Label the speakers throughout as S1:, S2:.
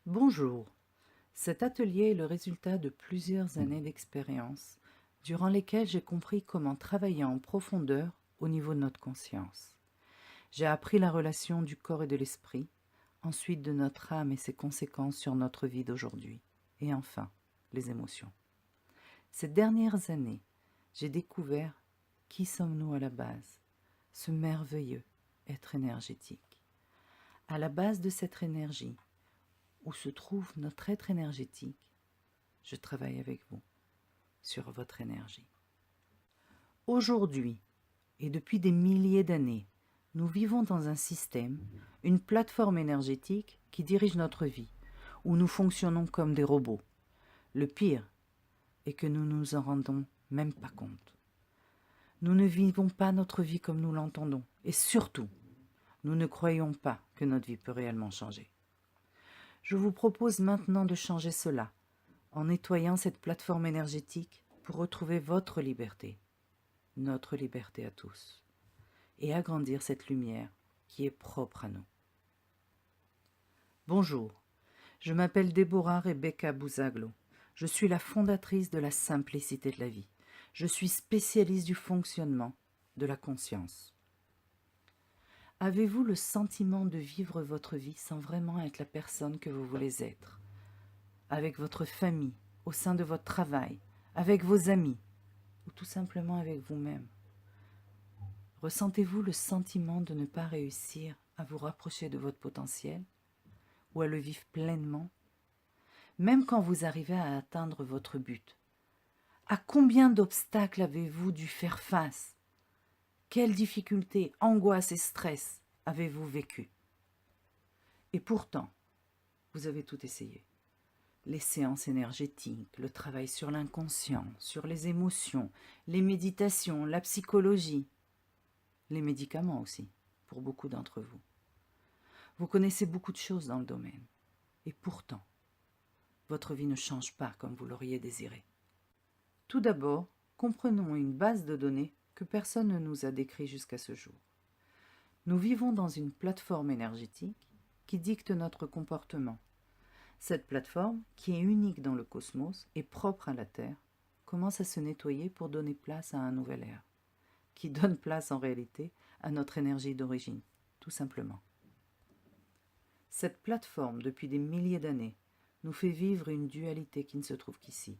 S1: Bonjour. Cet atelier est le résultat de plusieurs années d'expérience, durant lesquelles j'ai compris comment travailler en profondeur au niveau de notre conscience. J'ai appris la relation du corps et de l'esprit, ensuite de notre âme et ses conséquences sur notre vie d'aujourd'hui, et enfin, les émotions. Ces dernières années, j'ai découvert qui sommes-nous à la base, ce merveilleux être énergétique. À la base de cette énergie, où se trouve notre être énergétique, je travaille avec vous sur votre énergie. Aujourd'hui, et depuis des milliers d'années, nous vivons dans un système, une plateforme énergétique qui dirige notre vie, où nous fonctionnons comme des robots. Le pire est que nous ne nous en rendons même pas compte. Nous ne vivons pas notre vie comme nous l'entendons, et surtout, nous ne croyons pas que notre vie peut réellement changer. Je vous propose maintenant de changer cela, en nettoyant cette plateforme énergétique pour retrouver votre liberté, notre liberté à tous, et agrandir cette lumière qui est propre à nous. Bonjour, je m'appelle Déborah Rebecca Bouzaglo. Je suis la fondatrice de la simplicité de la vie. Je suis spécialiste du fonctionnement de la conscience. Avez-vous le sentiment de vivre votre vie sans vraiment être la personne que vous voulez être? Avec votre famille, au sein de votre travail, avec vos amis, ou tout simplement avec vous-même. Ressentez-vous le sentiment de ne pas réussir à vous rapprocher de votre potentiel ou à le vivre pleinement, même quand vous arrivez à atteindre votre but? À combien d'obstacles avez-vous dû faire face? Quelles difficultés, angoisses et stress avez-vous vécu? Et pourtant, vous avez tout essayé. Les séances énergétiques, le travail sur l'inconscient, sur les émotions, les méditations, la psychologie, les médicaments aussi, pour beaucoup d'entre vous. Vous connaissez beaucoup de choses dans le domaine. Et pourtant, votre vie ne change pas comme vous l'auriez désiré. Tout d'abord, comprenons une base de données que personne ne nous a décrit jusqu'à ce jour. Nous vivons dans une plateforme énergétique qui dicte notre comportement. Cette plateforme, qui est unique dans le cosmos et propre à la Terre, commence à se nettoyer pour donner place à un nouvel ère, qui donne place en réalité à notre énergie d'origine, tout simplement. Cette plateforme, depuis des milliers d'années, nous fait vivre une dualité qui ne se trouve qu'ici.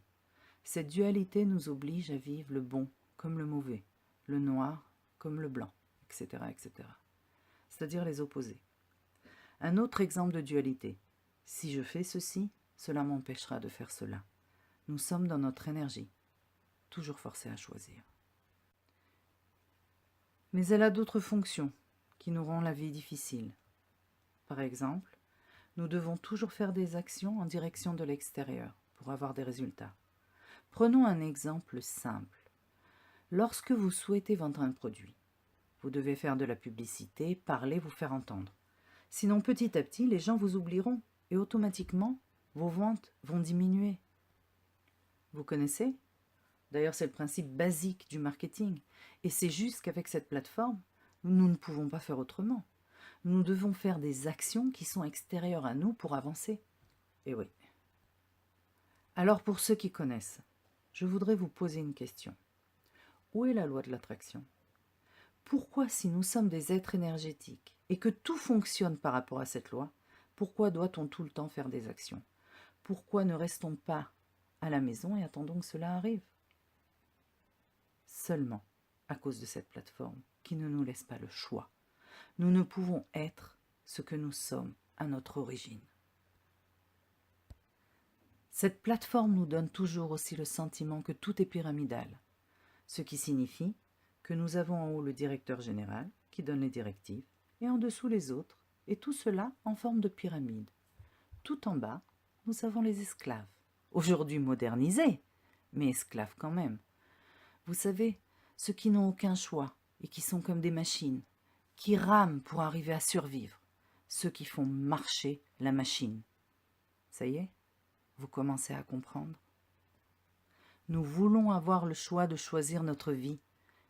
S1: Cette dualité nous oblige à vivre le bon comme le mauvais, le noir comme le blanc, etc., etc. C'est-à-dire les opposés. Un autre exemple de dualité. Si je fais ceci, cela m'empêchera de faire cela. Nous sommes dans notre énergie, toujours forcés à choisir. Mais elle a d'autres fonctions qui nous rendent la vie difficile. Par exemple, nous devons toujours faire des actions en direction de l'extérieur pour avoir des résultats. Prenons un exemple simple. Lorsque vous souhaitez vendre un produit, vous devez faire de la publicité, parler, vous faire entendre. Sinon, petit à petit, les gens vous oublieront et automatiquement, vos ventes vont diminuer. Vous connaissez? D'ailleurs, c'est le principe basique du marketing. Et c'est juste qu'avec cette plateforme, nous ne pouvons pas faire autrement. Nous devons faire des actions qui sont extérieures à nous pour avancer. Et oui. Alors pour ceux qui connaissent, je voudrais vous poser une question. Où est la loi de l'attraction? Pourquoi, si nous sommes des êtres énergétiques et que tout fonctionne par rapport à cette loi, pourquoi doit-on tout le temps faire des actions? Pourquoi ne restons pas à la maison et attendons que cela arrive? Seulement à cause de cette plateforme qui ne nous laisse pas le choix. Nous ne pouvons être ce que nous sommes à notre origine. Cette plateforme nous donne toujours aussi le sentiment que tout est pyramidal, ce qui signifie que nous avons en haut le directeur général qui donne les directives et en dessous les autres, et tout cela en forme de pyramide. Tout en bas, nous avons les esclaves, aujourd'hui modernisés, mais esclaves quand même. Vous savez, ceux qui n'ont aucun choix et qui sont comme des machines, qui rament pour arriver à survivre, ceux qui font marcher la machine. Ça y est, vous commencez à comprendre? Nous voulons avoir le choix de choisir notre vie,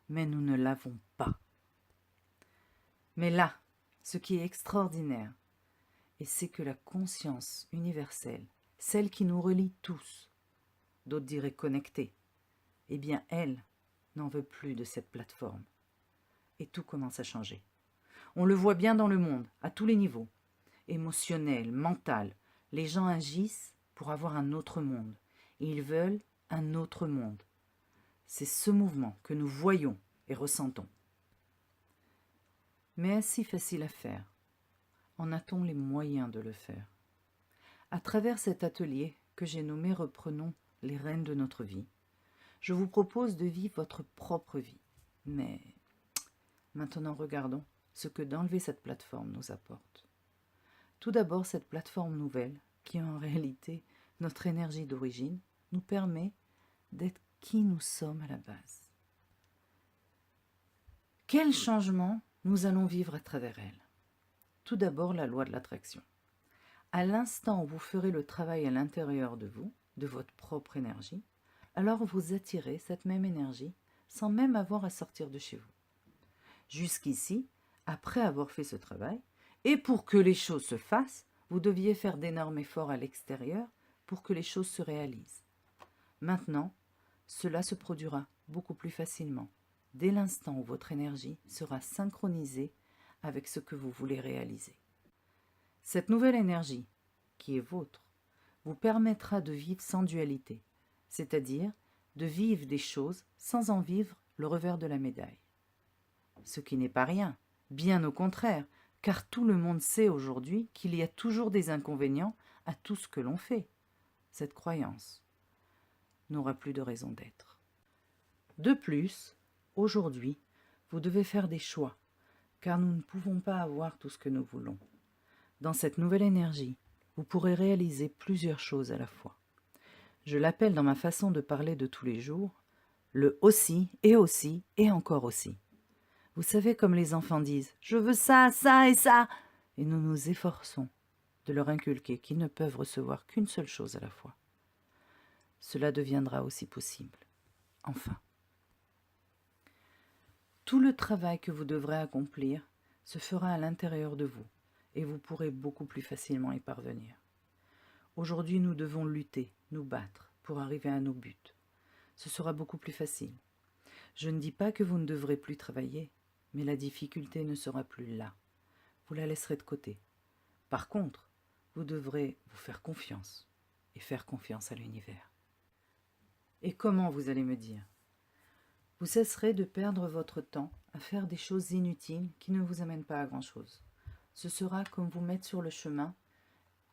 S1: mais nous ne l'avons pas. Mais là, ce qui est extraordinaire, Et c'est que la conscience universelle, celle qui nous relie tous, d'autres diraient connectés, eh bien elle n'en veut plus de cette plateforme. Et tout commence à changer. On le voit bien dans le monde, à tous les niveaux. Émotionnel, mental, les gens agissent pour avoir un autre monde. Et ils veulent un autre monde. C'est ce mouvement que nous voyons et ressentons. Mais est-ce si facile à faire? En a-t-on les moyens de le faire? À travers cet atelier que j'ai nommé Reprenons les rênes de notre vie, je vous propose de vivre votre propre vie. Mais maintenant regardons ce que d'enlever cette plateforme nous apporte. Tout d'abord, cette plateforme nouvelle, qui est en réalité notre énergie d'origine, nous permet d'être qui nous sommes à la base. Quel changement nous allons vivre à travers elle? Tout d'abord, la loi de l'attraction. À l'instant où vous ferez le travail à l'intérieur de vous, de votre propre énergie, alors vous attirez cette même énergie sans même avoir à sortir de chez vous. Jusqu'ici, après avoir fait ce travail, et pour que les choses se fassent, vous deviez faire d'énormes efforts à l'extérieur pour que les choses se réalisent. Maintenant, cela se produira beaucoup plus facilement, dès l'instant où votre énergie sera synchronisée avec ce que vous voulez réaliser. Cette nouvelle énergie, qui est vôtre, vous permettra de vivre sans dualité, c'est-à-dire de vivre des choses sans en vivre le revers de la médaille. Ce qui n'est pas rien, bien au contraire, car tout le monde sait aujourd'hui qu'il y a toujours des inconvénients à tout ce que l'on fait. Cette croyance n'aura plus de raison d'être. De plus, aujourd'hui, vous devez faire des choix, car nous ne pouvons pas avoir tout ce que nous voulons. Dans cette nouvelle énergie, vous pourrez réaliser plusieurs choses à la fois. Je l'appelle dans ma façon de parler de tous les jours, le aussi et encore aussi. Vous savez, comme les enfants disent « je veux ça, ça et ça », et nous nous efforçons de leur inculquer qu'ils ne peuvent recevoir qu'une seule chose à la fois. Cela deviendra aussi possible. Enfin. Tout le travail que vous devrez accomplir se fera à l'intérieur de vous, et vous pourrez beaucoup plus facilement y parvenir. Aujourd'hui, nous devons lutter, nous battre, pour arriver à nos buts. Ce sera beaucoup plus facile. Je ne dis pas que vous ne devrez plus travailler, mais la difficulté ne sera plus là. Vous la laisserez de côté. Par contre, vous devrez vous faire confiance et faire confiance à l'univers. Et comment, vous allez me dire? Vous cesserez de perdre votre temps à faire des choses inutiles qui ne vous amènent pas à grand-chose. Ce sera comme vous mettre sur le chemin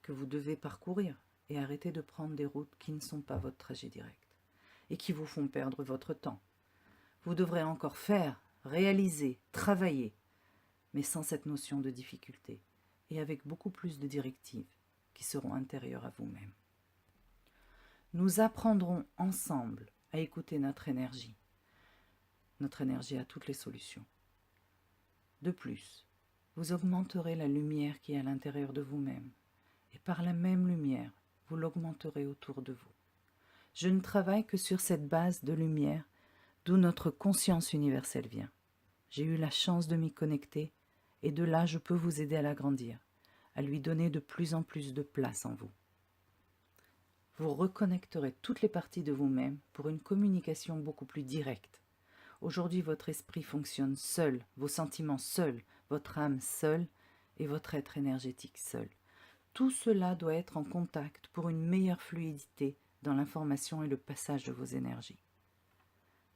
S1: que vous devez parcourir et arrêter de prendre des routes qui ne sont pas votre trajet direct et qui vous font perdre votre temps. Vous devrez encore faire, réaliser, travailler, mais sans cette notion de difficulté et avec beaucoup plus de directives qui seront intérieures à vous-même. Nous apprendrons ensemble à écouter notre énergie. Notre énergie a toutes les solutions. De plus, vous augmenterez la lumière qui est à l'intérieur de vous-même, et par la même lumière, vous l'augmenterez autour de vous. Je ne travaille que sur cette base de lumière, d'où notre conscience universelle vient. J'ai eu la chance de m'y connecter, et de là je peux vous aider à l'agrandir, à lui donner de plus en plus de place en vous. Vous reconnecterez toutes les parties de vous-même pour une communication beaucoup plus directe. Aujourd'hui, votre esprit fonctionne seul, vos sentiments seuls, votre âme seule et votre être énergétique seul. Tout cela doit être en contact pour une meilleure fluidité dans l'information et le passage de vos énergies.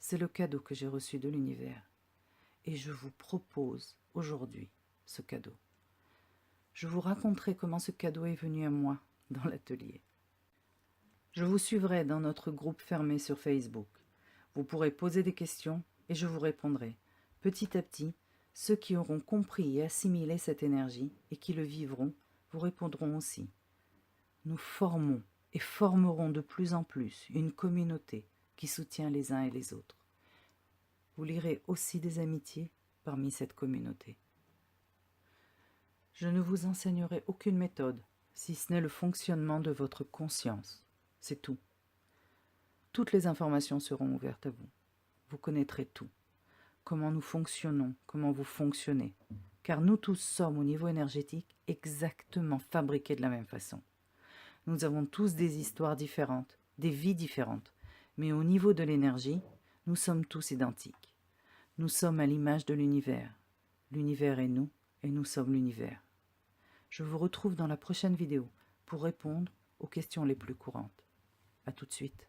S1: C'est le cadeau que j'ai reçu de l'univers et je vous propose aujourd'hui ce cadeau. Je vous raconterai comment ce cadeau est venu à moi dans l'atelier. Je vous suivrai dans notre groupe fermé sur Facebook. Vous pourrez poser des questions et je vous répondrai. Petit à petit, ceux qui auront compris et assimilé cette énergie et qui le vivront, vous répondront aussi. Nous formons et formerons de plus en plus une communauté qui soutient les uns et les autres. Vous lirez aussi des amitiés parmi cette communauté. Je ne vous enseignerai aucune méthode, si ce n'est le fonctionnement de votre conscience. C'est tout. Toutes les informations seront ouvertes à vous. Vous connaîtrez tout. Comment nous fonctionnons, comment vous fonctionnez. car nous tous sommes au niveau énergétique exactement fabriqués de la même façon. Nous avons tous des histoires différentes, des vies différentes, mais au niveau de l'énergie, nous sommes tous identiques. Nous sommes à l'image de l'univers. L'univers est nous et nous sommes l'univers. Je vous retrouve dans la prochaine vidéo pour répondre aux questions les plus courantes. À tout de suite.